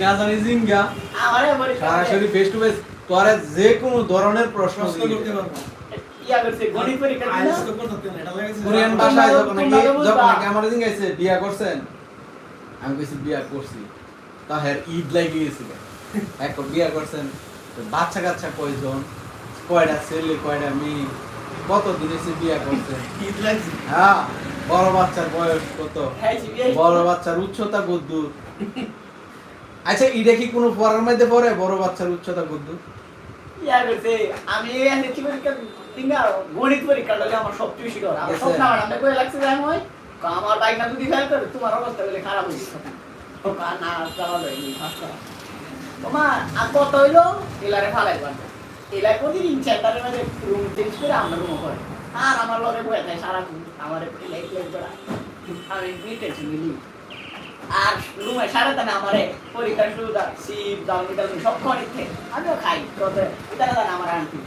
জানি জিঙ্গা আমারে বলি সরাসরি ফেস টু ফেস তোরে যে কোনো ধরনের প্রশ্ন করতে পারবো ইয়া করছে গণিত পরীক্ষা দিল আইস তো করতে না এটা লাগে কোরিয়ান ভাষায় যখন তোমরা বুঝবা। নাকি আমার জিঙ্গাইছে বিয়া করছেন আমি কইছি বিয়া করছি তা হ্যাঁ ঈদ লাগি গেছিল এখন বিয়া করছেন তো বাচ্চা কাচ্চা কয়জন কয়টা ছেলে কয়টা মেয়ে কত দিন এসে বিয়া করছেন ঈদ লাগছে হ্যাঁ বড় বাচ্চার বয়স কত হ্যাঁ জিজ্ঞেস বড় বাচ্চার উচ্চতা কত আচ্ছা এটা কি কোনো পড়ার মধ্যে পড়ে বড় বাচ্চার উচ্চতা কত ইয়া করছে আমি এসএসসি পরীক্ষা দিনা গণিত পরীক্ষা দিলে আমার সবচেয়ে বেশি ডর আমার Yes, সব sir. না আমরা কই লাগছে জান হয় আমার বাইক না যদি ফেল করে তোমার অবস্থা বলে খারাপ হয়ে যাবে তো কার না চালালো এই ফাস্ট তোমার আর কত হইলো এলারে ফালাই বাড়বে এলাই প্রতিদিন সেন্টারের মধ্যে রুম চেঞ্জ করে আমরা রুম করে আর আমার লগে বয়ে থাকে সারা আমার এলাই প্লে করা আমি নিতেছি মিলি আর রুমে সারা তানে আমারে পরীক্ষার শুরু দা সিপ দাল মিটাল সব খাওয়ানি আমিও খাই তো এটা না আমার আন্টি